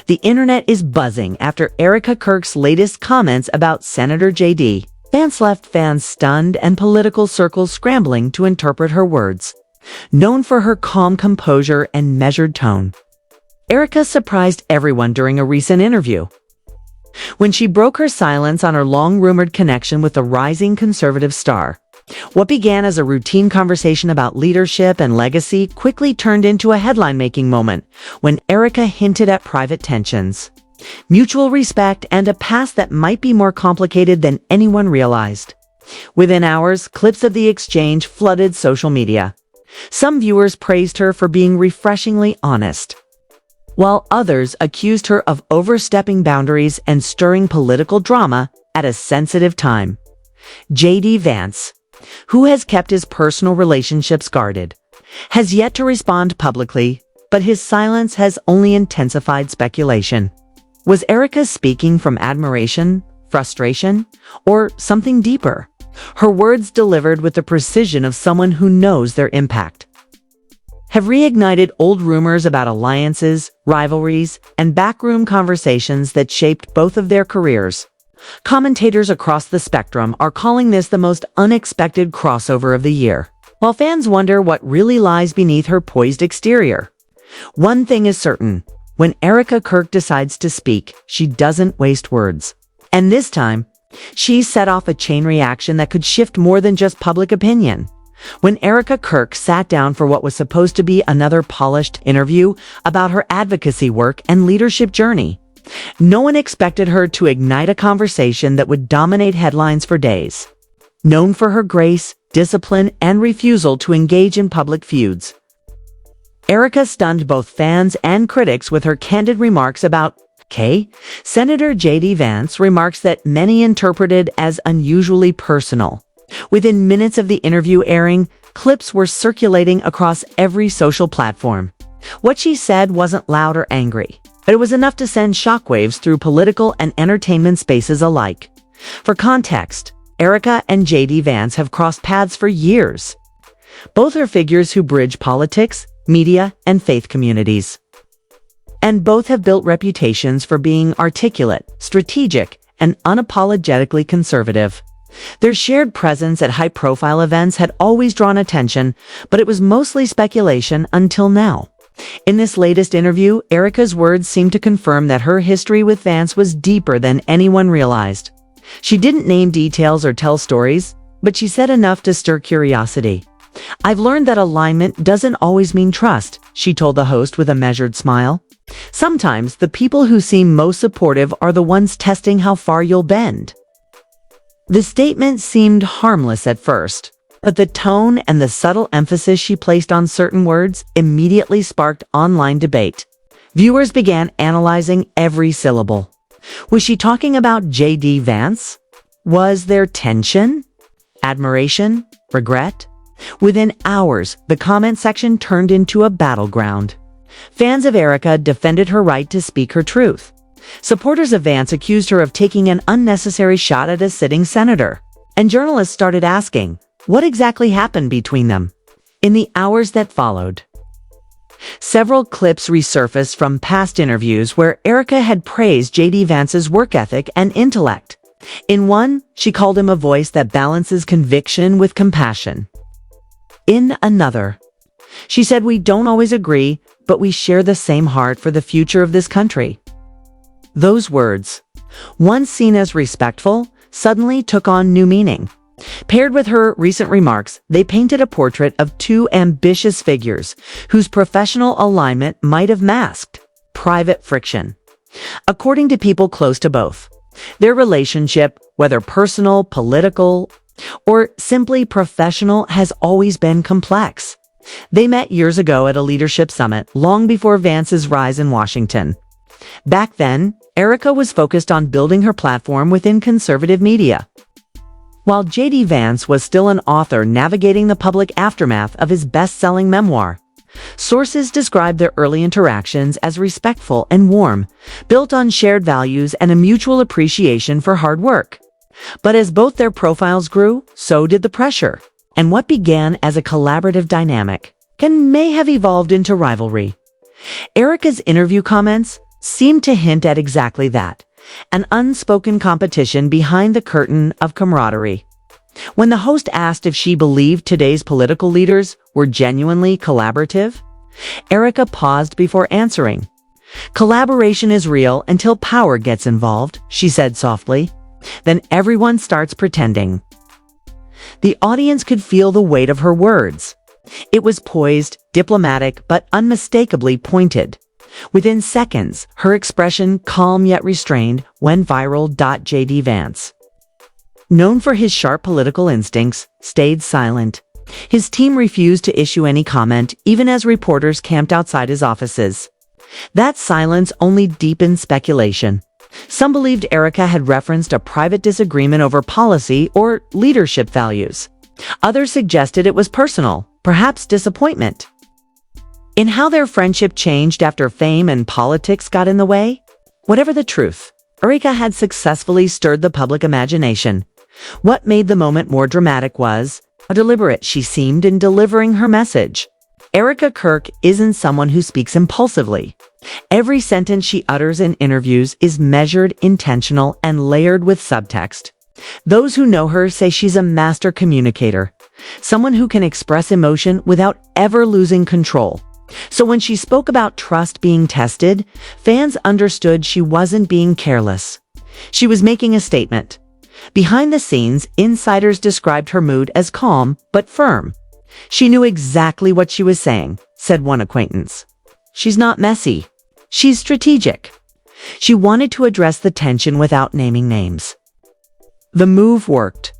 The internet is buzzing after Erika Kirk's latest comments about Senator J.D. Vance left fans stunned and political circles scrambling to interpret her words. Known for her calm composure and measured tone, Erika surprised everyone during a recent interview. When she broke her silence on her long-rumored connection with the rising conservative star, what began as a routine conversation about leadership and legacy quickly turned into a headline-making moment when Erika hinted at private tensions, mutual respect, and a past that might be more complicated than anyone realized. Within hours, clips of the exchange flooded social media. Some viewers praised her for being refreshingly honest, while others accused her of overstepping boundaries and stirring political drama at a sensitive time. J.D. Vance, who has kept his personal relationships guarded, has yet to respond publicly, but his silence has only intensified speculation. Was Erika speaking from admiration, frustration, or something deeper? Her words delivered with the precision of someone who knows their impact have reignited old rumors about alliances, rivalries, and backroom conversations that shaped both of their careers. Commentators across the spectrum are calling this the most unexpected crossover of the year, while fans wonder what really lies beneath her poised exterior. One thing is certain: when Erika Kirk decides to speak, she doesn't waste words. And this time, she set off a chain reaction that could shift more than just public opinion. When Erika Kirk sat down for what was supposed to be another polished interview about her advocacy work and leadership journey, no one expected her to ignite a conversation that would dominate headlines for days. Known for her grace, discipline, and refusal to engage in public feuds, Erika stunned both fans and critics with her candid remarks about Senator J.D. Vance, remarks that many interpreted as unusually personal. Within minutes of the interview airing, clips were circulating across every social platform. What she said wasn't loud or angry, but it was enough to send shockwaves through political and entertainment spaces alike. For context, Erika and J.D. Vance have crossed paths for years. Both are figures who bridge politics, media, and faith communities. And both have built reputations for being articulate, strategic, and unapologetically conservative. Their shared presence at high-profile events had always drawn attention, but it was mostly speculation until now. In this latest interview, Erika's words seemed to confirm that her history with Vance was deeper than anyone realized. She didn't name details or tell stories, but she said enough to stir curiosity. "I've learned that alignment doesn't always mean trust," she told the host with a measured smile. "Sometimes the people who seem most supportive are the ones testing how far you'll bend." The statement seemed harmless at first, but the tone and the subtle emphasis she placed on certain words immediately sparked online debate. Viewers began analyzing every syllable. Was she talking about J.D. Vance? Was there tension? Admiration? Regret? Within hours, the comment section turned into a battleground. Fans of Erika defended her right to speak her truth. Supporters of Vance accused her of taking an unnecessary shot at a sitting senator. And journalists started asking, what exactly happened between them? In the hours that followed, several clips resurfaced from past interviews where Erika had praised J.D. Vance's work ethic and intellect. In one, she called him a voice that balances conviction with compassion. In another, she said, "We don't always agree, but we share the same heart for the future of this country." Those words, once seen as respectful, suddenly took on new meaning. Paired with her recent remarks, they painted a portrait of two ambitious figures whose professional alignment might have masked private friction. According to people close to both, their relationship, whether personal, political, or simply professional, has always been complex. They met years ago at a leadership summit, long before Vance's rise in Washington. Back then, Erika was focused on building her platform within conservative media, while J.D. Vance was still an author navigating the public aftermath of his best-selling memoir. Sources described their early interactions as respectful and warm, built on shared values and a mutual appreciation for hard work. But as both their profiles grew, so did the pressure, and what began as a collaborative dynamic may have evolved into rivalry. Erika's interview comments, seemed to hint at exactly that, an unspoken competition behind the curtain of camaraderie. When the host asked if she believed today's political leaders were genuinely collaborative, Erika paused before answering. "Collaboration is real until power gets involved," she said softly. "Then everyone starts pretending." The audience could feel the weight of her words. It was poised, diplomatic, but unmistakably pointed. Within seconds, her expression, calm yet restrained, went viral. JD Vance, known for his sharp political instincts, stayed silent. His team refused to issue any comment, even as reporters camped outside his offices. That silence only deepened speculation. Some believed Erika had referenced a private disagreement over policy or leadership values. Others suggested it was personal, perhaps disappointment in how their friendship changed after fame and politics got in the way. Whatever the truth, Erika had successfully stirred the public imagination. What made the moment more dramatic was how deliberate she seemed in delivering her message. Erika Kirk isn't someone who speaks impulsively. Every sentence she utters in interviews is measured, intentional, and layered with subtext. Those who know her say she's a master communicator, someone who can express emotion without ever losing control. So when she spoke about trust being tested, fans understood she wasn't being careless. She was making a statement. Behind the scenes, insiders described her mood as calm but firm. "She knew exactly what she was saying," said one acquaintance. "She's not messy. She's strategic." She wanted to address the tension without naming names. The move worked.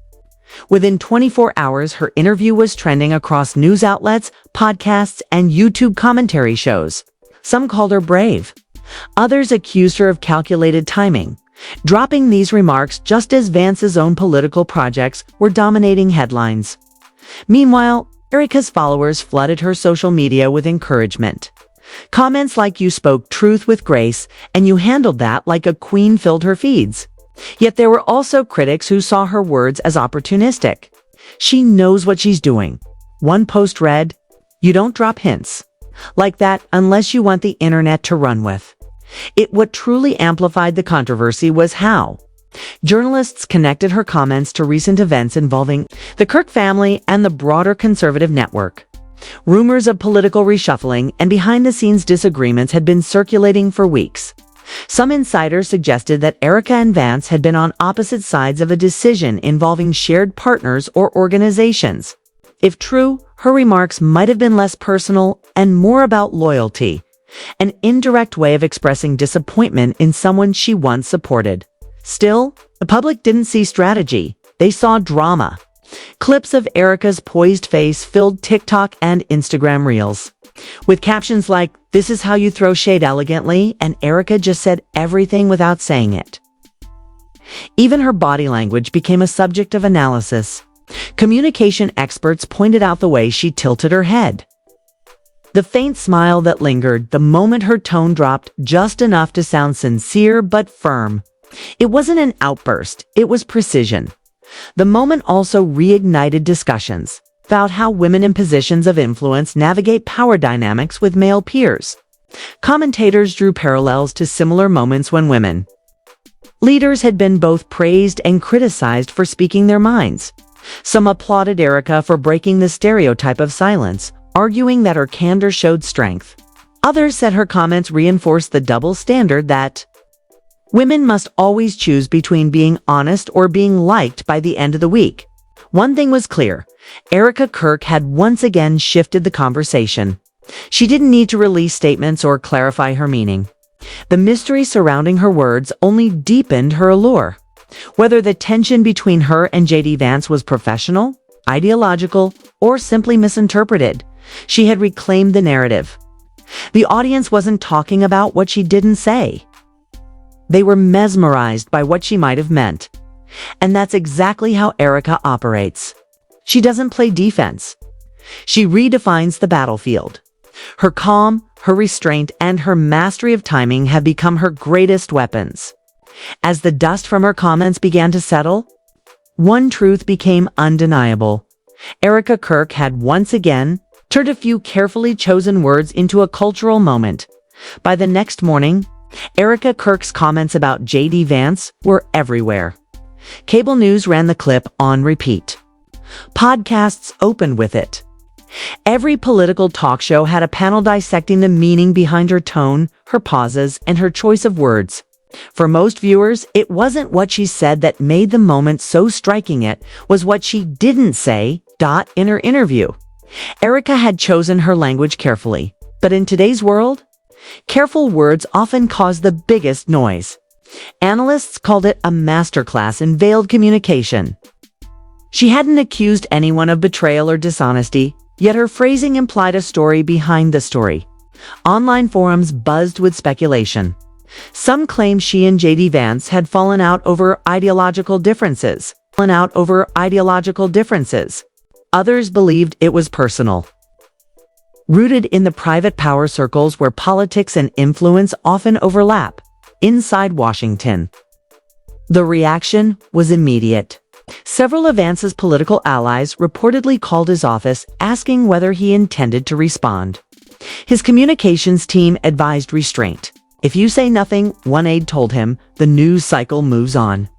Within 24 hours, her interview was trending across news outlets, podcasts, and YouTube commentary shows. Some called her brave. Others accused her of calculated timing, dropping these remarks just as Vance's own political projects were dominating headlines. Meanwhile, Erika's followers flooded her social media with encouragement. Comments like "You spoke truth with grace," and "You handled that like a queen" filled her feeds. Yet there were also critics who saw her words as opportunistic. "She knows what she's doing." One post read, "You don't drop hints like that unless you want the internet to run with." What truly amplified the controversy was how journalists connected her comments to recent events involving the Kirk family and the broader conservative network. Rumors of political reshuffling and behind-the-scenes disagreements had been circulating for weeks. Some insiders suggested that Erika and Vance had been on opposite sides of a decision involving shared partners or organizations. If true, her remarks might have been less personal and more about loyalty, an indirect way of expressing disappointment in someone she once supported. Still, the public didn't see strategy. They saw drama. Clips of Erika's poised face filled TikTok and Instagram reels, with captions like, "This is how you throw shade elegantly," and "Erika just said everything without saying it." Even her body language became a subject of analysis. Communication experts pointed out the way she tilted her head, the faint smile that lingered the moment her tone dropped just enough to sound sincere but firm. It wasn't an outburst, it was precision. The moment also reignited discussions about how women in positions of influence navigate power dynamics with male peers. Commentators drew parallels to similar moments when women leaders had been both praised and criticized for speaking their minds. Some applauded Erika for breaking the stereotype of silence, arguing that her candor showed strength. Others said her comments reinforced the double standard that women must always choose between being honest or being liked by the end of the week. One thing was clear. Erika Kirk had once again shifted the conversation. She didn't need to release statements or clarify her meaning. The mystery surrounding her words only deepened her allure. Whether the tension between her and JD Vance was professional, ideological, or simply misinterpreted, she had reclaimed the narrative. The audience wasn't talking about what she didn't say. They were mesmerized by what she might have meant. And that's exactly how Erika operates. She doesn't play defense. She redefines the battlefield. Her calm, her restraint, and her mastery of timing have become her greatest weapons. As the dust from her comments began to settle, one truth became undeniable. Erika Kirk had once again turned a few carefully chosen words into a cultural moment. By the next morning, Erika Kirk's comments about J.D. Vance were everywhere. Cable news ran the clip on repeat. Podcasts opened with it. Every political talk show had a panel dissecting the meaning behind her tone, her pauses, and her choice of words. For most viewers, it wasn't what she said that made the moment so striking, it was what she didn't say, in her interview. Erika had chosen her language carefully, but in today's world, careful words often cause the biggest noise. Analysts called it a masterclass in veiled communication. She hadn't accused anyone of betrayal or dishonesty, yet her phrasing implied a story behind the story. Online forums buzzed with speculation. Some claimed she and J.D. Vance had fallen out over ideological differences. Others believed it was personal. Rooted in the private power circles where politics and influence often overlap, inside Washington. The reaction was immediate. Several of Vance's political allies reportedly called his office asking whether he intended to respond. His communications team advised restraint. If you say nothing, one aide told him, the news cycle moves on.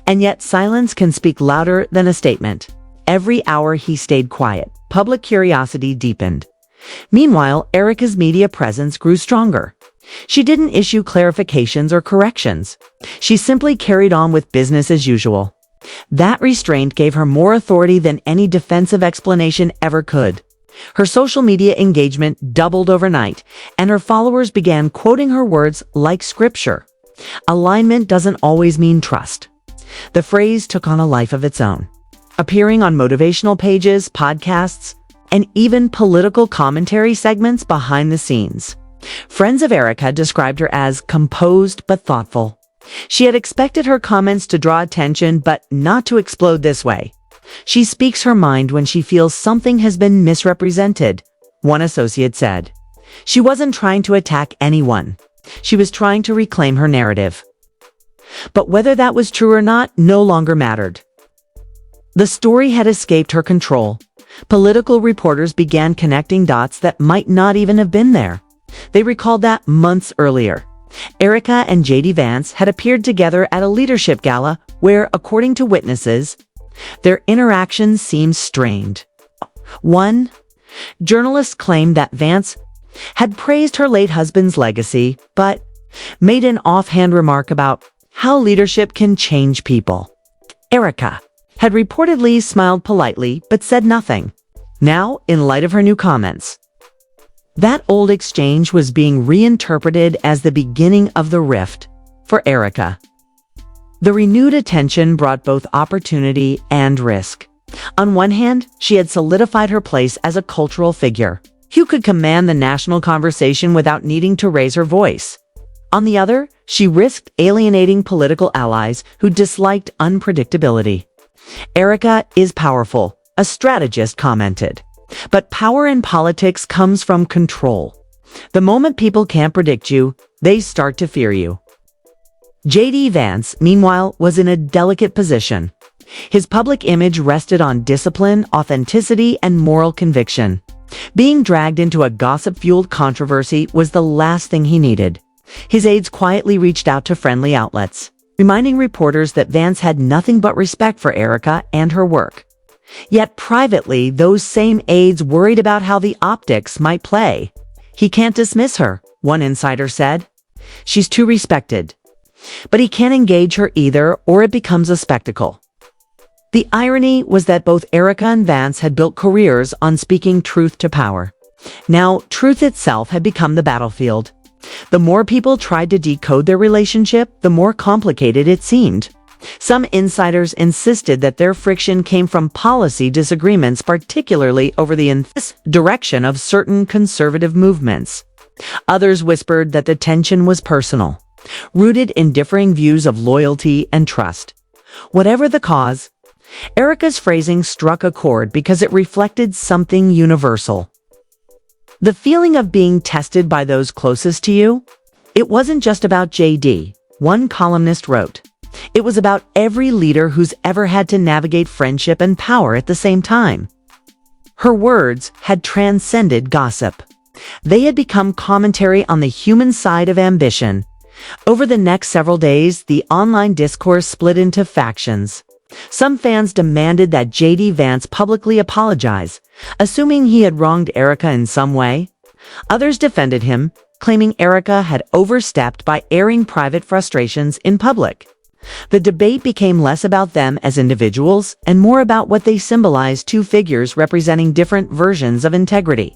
And yet silence can speak louder than a statement. Every hour he stayed quiet. Public curiosity deepened. Meanwhile, Erika's media presence grew stronger. She didn't issue clarifications or corrections. She simply carried on with business as usual. That restraint gave her more authority than any defensive explanation ever could. Her social media engagement doubled overnight, and her followers began quoting her words like scripture. Alignment doesn't always mean trust. The phrase took on a life of its own, appearing on motivational pages, podcasts, and even political commentary segments behind the scenes. Friends of Erika described her as composed but thoughtful. She had expected her comments to draw attention, but not to explode this way. She speaks her mind when she feels something has been misrepresented, one associate said. She wasn't trying to attack anyone. She was trying to reclaim her narrative. But whether that was true or not no longer mattered. The story had escaped her control. Political reporters began connecting dots that might not even have been there. They recalled that months earlier, Erika and J.D. Vance had appeared together at a leadership gala where, according to witnesses, their interactions seemed strained. One, journalists claimed that Vance had praised her late husband's legacy, but made an offhand remark about how leadership can change people. Erika had reportedly smiled politely but said nothing. Now, in light of her new comments, that old exchange was being reinterpreted as the beginning of the rift for Erika. The renewed attention brought both opportunity and risk. On one hand, she had solidified her place as a cultural figure who could command the national conversation without needing to raise her voice. On the other, she risked alienating political allies who disliked unpredictability. Erika is powerful, a strategist commented. But power in politics comes from control. The moment people can't predict you, they start to fear you. J.D. Vance, meanwhile, was in a delicate position. His public image rested on discipline, authenticity, and moral conviction. Being dragged into a gossip-fueled controversy was the last thing he needed. His aides quietly reached out to friendly outlets, reminding reporters that Vance had nothing but respect for Erika and her work. Yet privately, those same aides worried about how the optics might play. He can't dismiss her, one insider said. She's too respected. But he can't engage her either, or it becomes a spectacle. The irony was that both Erika and Vance had built careers on speaking truth to power. Now, truth itself had become the battlefield. The more people tried to decode their relationship, the more complicated it seemed. Some insiders insisted that their friction came from policy disagreements, particularly over the direction of certain conservative movements. Others whispered that the tension was personal, rooted in differing views of loyalty and trust. Whatever the cause, Erika's phrasing struck a chord because it reflected something universal. The feeling of being tested by those closest to you? It wasn't just about J.D., one columnist wrote. It was about every leader who's ever had to navigate friendship and power at the same time. Her words had transcended gossip. They had become commentary on the human side of ambition. Over the next several days, the online discourse split into factions. Some fans demanded that J.D. Vance publicly apologize, assuming he had wronged Erika in some way. Others defended him, claiming Erika had overstepped by airing private frustrations in public. The debate became less about them as individuals and more about what they symbolized: two figures representing different versions of integrity.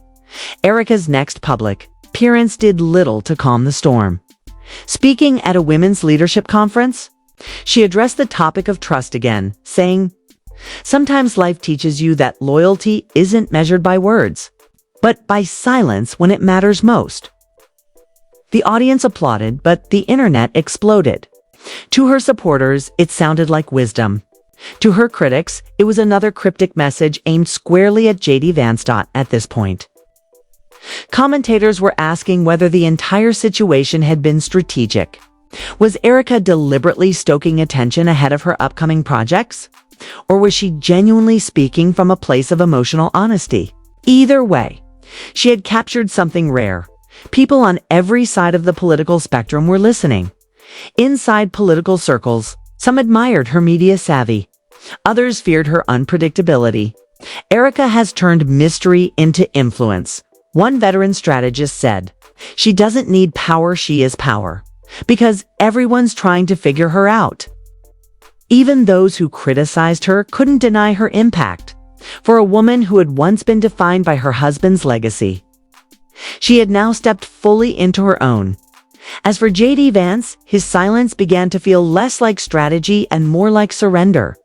Erika's next public appearance did little to calm the storm. Speaking at a women's leadership conference, she addressed the topic of trust again, saying, "Sometimes life teaches you that loyalty isn't measured by words, but by silence when it matters most." The audience applauded, but the internet exploded. To her supporters, it sounded like wisdom. To her critics, it was another cryptic message aimed squarely at J.D. Vance. At this point, commentators were asking whether the entire situation had been strategic. Was Erika deliberately stoking attention ahead of her upcoming projects? Or was she genuinely speaking from a place of emotional honesty? Either way, she had captured something rare. People on every side of the political spectrum were listening. Inside political circles, some admired her media savvy. Others feared her unpredictability. Erika has turned mystery into influence. One veteran strategist said, "She doesn't need power, she is power, because everyone's trying to figure her out." Even those who criticized her couldn't deny her impact. For a woman who had once been defined by her husband's legacy, she had now stepped fully into her own. As for J.D. Vance, his silence began to feel less like strategy and more like surrender.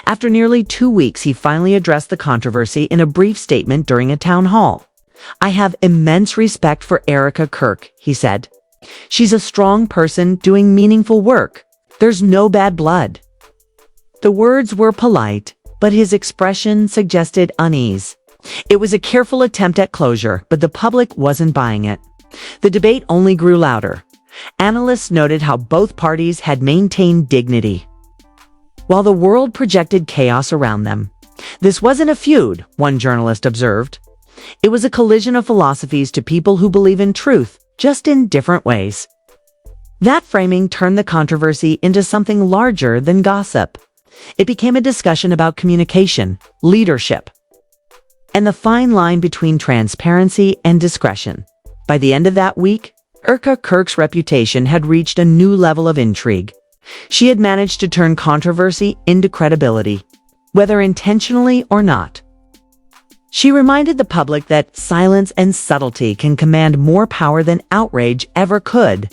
After nearly 2 weeks, he finally addressed the controversy in a brief statement during a town hall. "I have immense respect for Erika Kirk," he said. "She's a strong person doing meaningful work. There's no bad blood." The words were polite, but his expression suggested unease. It was a careful attempt at closure, but the public wasn't buying it. The debate only grew louder. Analysts noted how both parties had maintained dignity, while the world projected chaos around them. "This wasn't a feud," one journalist observed. "It was a collision of philosophies to people who believe in truth, just in different ways." That framing turned the controversy into something larger than gossip. It became a discussion about communication, leadership, and the fine line between transparency and discretion. By the end of that week, Erika Kirk's reputation had reached a new level of intrigue. She had managed to turn controversy into credibility, whether intentionally or not. She reminded the public that silence and subtlety can command more power than outrage ever could.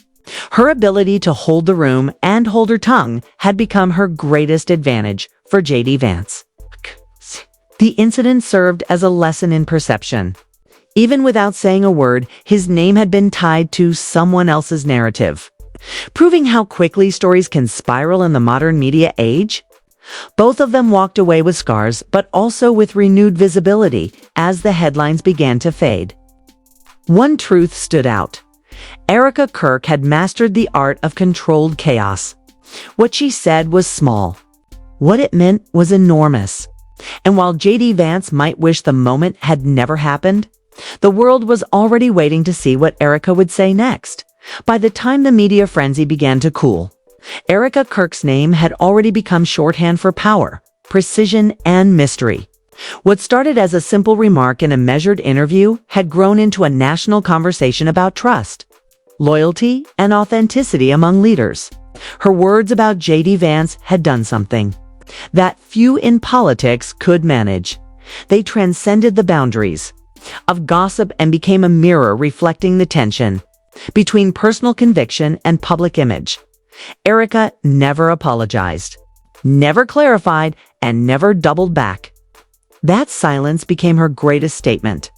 Her ability to hold the room and hold her tongue had become her greatest advantage for J.D. Vance. The incident served as a lesson in perception. Even without saying a word, his name had been tied to someone else's narrative, proving how quickly stories can spiral in the modern media age. Both of them walked away with scars, but also with renewed visibility as the headlines began to fade. One truth stood out. Erika Kirk had mastered the art of controlled chaos. What she said was small. What it meant was enormous. And while J.D. Vance might wish the moment had never happened, the world was already waiting to see what Erika would say next. By the time the media frenzy began to cool, Erika Kirk's name had already become shorthand for power, precision, and mystery. What started as a simple remark in a measured interview had grown into a national conversation about trust, loyalty, and authenticity among leaders. Her words about J.D. Vance had done something that few in politics could manage. They transcended the boundaries of gossip and became a mirror reflecting the tension between personal conviction and public image. Erika never apologized, never clarified, and never doubled back. That silence became her greatest statement.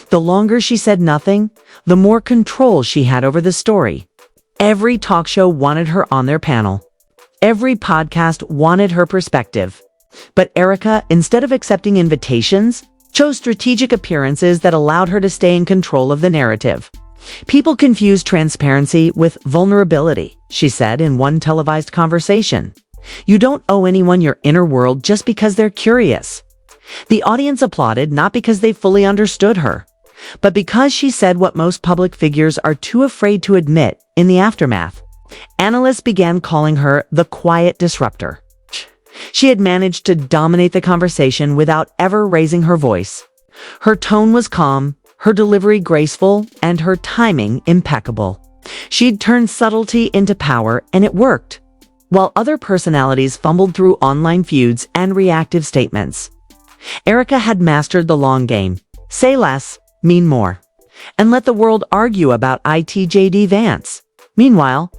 The longer she said nothing, the more control she had over the story. Every talk show wanted her on their panel. Every podcast wanted her perspective. But Erika, instead of accepting invitations, chose strategic appearances that allowed her to stay in control of the narrative. "People confuse transparency with vulnerability," she said in one televised conversation. "You don't owe anyone your inner world just because they're curious." The audience applauded not because they fully understood her, But because she said what most public figures are too afraid to admit in the aftermath, analysts began calling her the quiet disruptor. She had managed to dominate the conversation without ever raising her voice. Her tone was calm, her delivery graceful, and her timing impeccable. She'd turned subtlety into power, and it worked. While other personalities fumbled through online feuds and reactive statements, Erika had mastered the long game. Say less, mean more. And let the world argue about JD Vance. Meanwhile,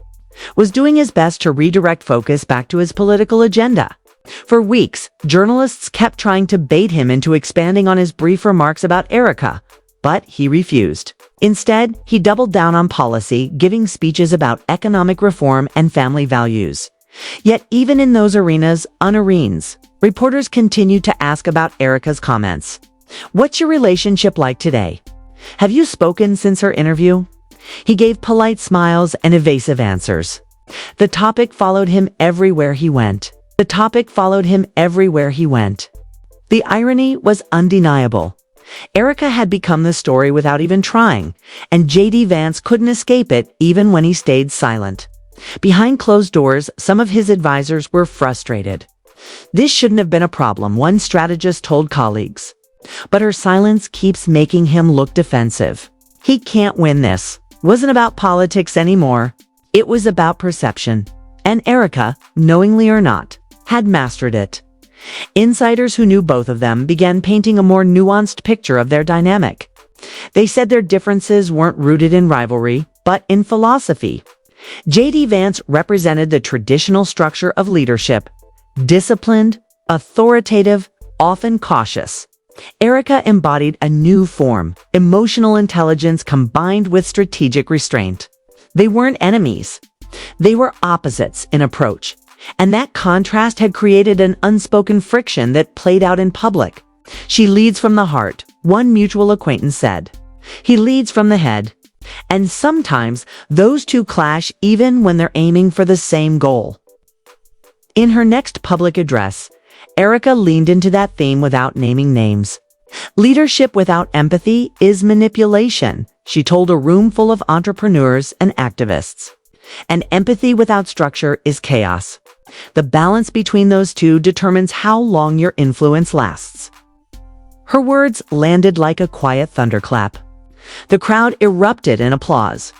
was doing his best to redirect focus back to his political agenda. For weeks, journalists kept trying to bait him into expanding on his brief remarks about Erika, but he refused. Instead, he doubled down on policy, giving speeches about economic reform and family values. Yet even in those arenas, reporters continued to ask about Erika's comments. What's your relationship like today? Have you spoken since her interview? He gave polite smiles and evasive answers. The topic followed him everywhere he went. The irony was undeniable. Erika had become the story without even trying, and JD Vance couldn't escape it even when he stayed silent. Behind closed doors, some of his advisors were frustrated. This shouldn't have been a problem, one strategist told colleagues. But her silence keeps making him look defensive. He can't win this. Wasn't about politics anymore. It was about perception. And Erika, knowingly or not, had mastered it. Insiders who knew both of them began painting a more nuanced picture of their dynamic. They said their differences weren't rooted in rivalry, but in philosophy. JD Vance represented the traditional structure of leadership: disciplined, authoritative, often cautious. Erika embodied a new form: emotional intelligence combined with strategic restraint. They weren't enemies. They were opposites in approach. And that contrast had created an unspoken friction that played out in public. She leads from the heart, one mutual acquaintance said. He leads from the head. And sometimes those two clash even when they're aiming for the same goal. In her next public address, Erika leaned into that theme without naming names. Leadership without empathy is manipulation, she told a room full of entrepreneurs and activists. And empathy without structure is chaos. The balance between those two determines how long your influence lasts. Her words landed like a quiet thunderclap. The crowd erupted in applause,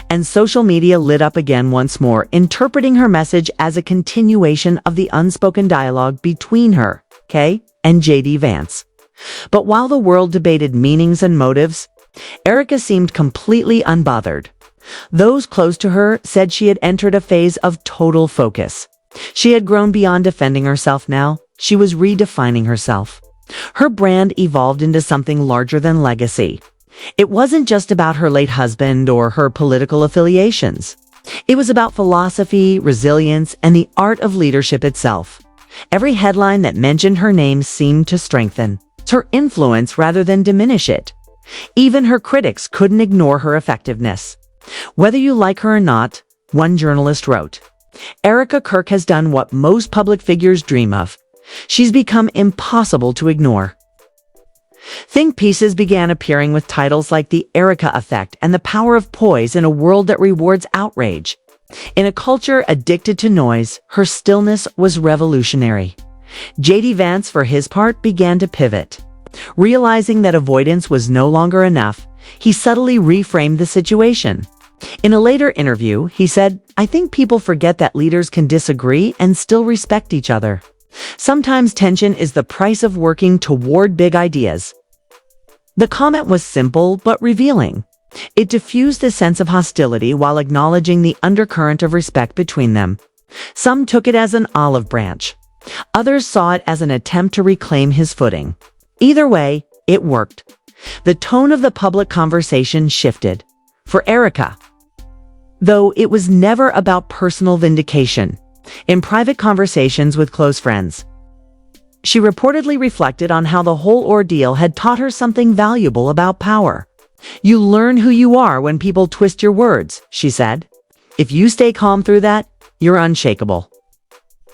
and social media lit up again once more, interpreting her message as a continuation of the unspoken dialogue between her, Kay, and JD Vance. But while the world debated meanings and motives, Erika seemed completely unbothered. Those close to her said she had entered a phase of total focus. She had grown beyond defending herself now. She was redefining herself. Her brand evolved into something larger than legacy. It wasn't just about her late husband or her political affiliations. It was about philosophy, resilience, and the art of leadership itself. Every headline that mentioned her name seemed to strengthen her influence rather than diminish it. Even her critics couldn't ignore her effectiveness. Whether you like her or not, one journalist wrote, Erika Kirk has done what most public figures dream of. She's become impossible to ignore. Think pieces began appearing with titles like The Erika Effect and The Power of Poise in a world that rewards outrage. In a culture addicted to noise, her stillness was revolutionary. JD Vance, for his part, began to pivot. Realizing that avoidance was no longer enough, he subtly reframed the situation. In a later interview, he said, I think people forget that leaders can disagree and still respect each other. Sometimes tension is the price of working toward big ideas. The comment was simple but revealing. It diffused a sense of hostility while acknowledging the undercurrent of respect between them. Some took it as an olive branch. Others saw it as an attempt to reclaim his footing. Either way, it worked. The tone of the public conversation shifted. For Erika, though, it was never about personal vindication. In private conversations with close friends, she reportedly reflected on how the whole ordeal had taught her something valuable about power. You learn who you are when people twist your words, she said. If you stay calm through that, you're unshakable.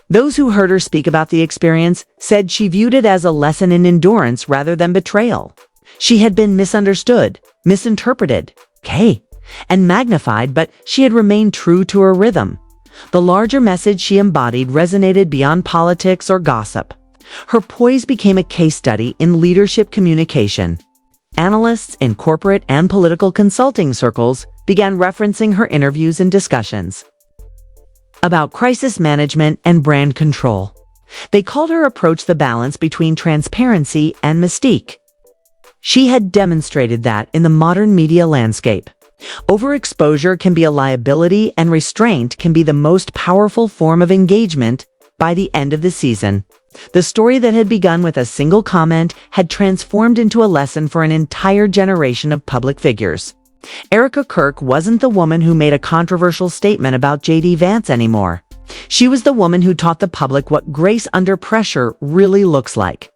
Those who heard her speak about the experience said she viewed it as a lesson in endurance rather than betrayal. She had been misunderstood, misinterpreted, and magnified, but she had remained true to her rhythm. The larger message she embodied resonated beyond politics or gossip. Her poise became a case study in leadership communication. Analysts in corporate and political consulting circles began referencing her interviews and discussions about crisis management and brand control. They called her approach the balance between transparency and mystique. She had demonstrated that in the modern media landscape, overexposure can be a liability and restraint can be the most powerful form of engagement. By the end of the season, the story that had begun with a single comment had transformed into a lesson for an entire generation of public figures. Erika Kirk wasn't the woman who made a controversial statement about J.D. Vance anymore. She was the woman who taught the public what grace under pressure really looks like.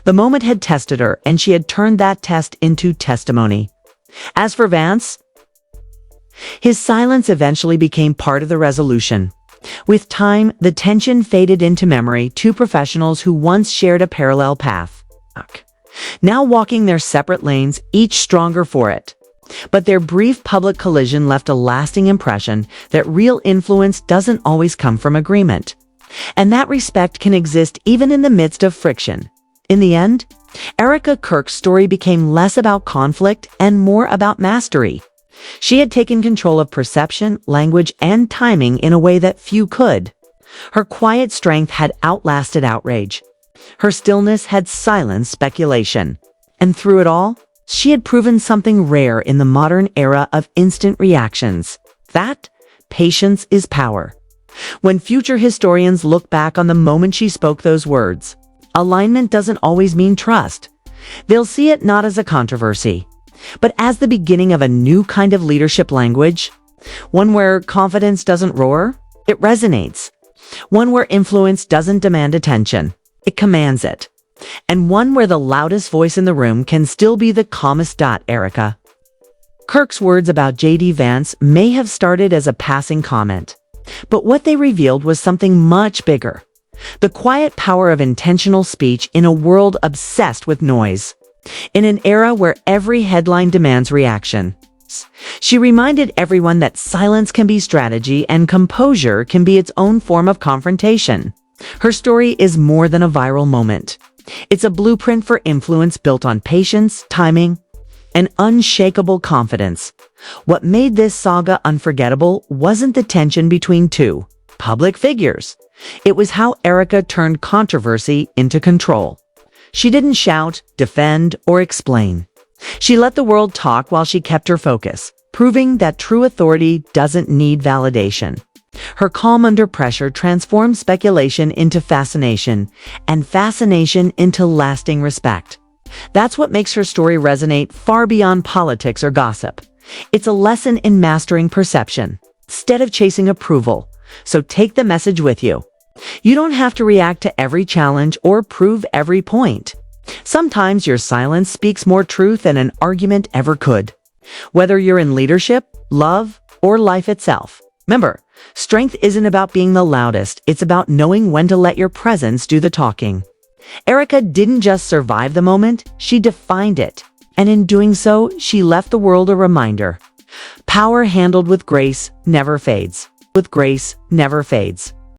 The moment had tested her, and she had turned that test into testimony. As for Vance, his silence eventually became part of the resolution. With time, the tension faded into memory, two professionals who once shared a parallel path, now walking their separate lanes, each stronger for it. But their brief public collision left a lasting impression that real influence doesn't always come from agreement. And that respect can exist even in the midst of friction. In the end, Erika Kirk's story became less about conflict and more about mastery. She had taken control of perception, language, and timing in a way that few could. Her quiet strength had outlasted outrage. Her stillness had silenced speculation. And through it all, she had proven something rare in the modern era of instant reactions. That patience is power. When future historians look back on the moment she spoke those words, alignment doesn't always mean trust. They'll see it not as a controversy, but as the beginning of a new kind of leadership language, one where confidence doesn't roar, it resonates. One where influence doesn't demand attention, it commands it. And one where the loudest voice in the room can still be the calmest. Erika Kirk's words about J.D. Vance may have started as a passing comment, but what they revealed was something much bigger. The quiet power of intentional speech in a world obsessed with noise. In an era where every headline demands reaction, she reminded everyone that silence can be strategy and composure can be its own form of confrontation. Her story is more than a viral moment. It's a blueprint for influence built on patience, timing, and unshakable confidence. What made this saga unforgettable wasn't the tension between two public figures. It was how Erika turned controversy into control. She didn't shout, defend, or explain. She let the world talk while she kept her focus, proving that true authority doesn't need validation. Her calm under pressure transformed speculation into fascination, and fascination into lasting respect. That's what makes her story resonate far beyond politics or gossip. It's a lesson in mastering perception, instead of chasing approval. So take the message with you. You don't have to react to every challenge or prove every point. Sometimes your silence speaks more truth than an argument ever could. Whether you're in leadership, love, or life itself, remember, strength isn't about being the loudest, it's about knowing when to let your presence do the talking. Erika didn't just survive the moment, she defined it. And in doing so, she left the world a reminder. Power handled with grace never fades. With grace never fades.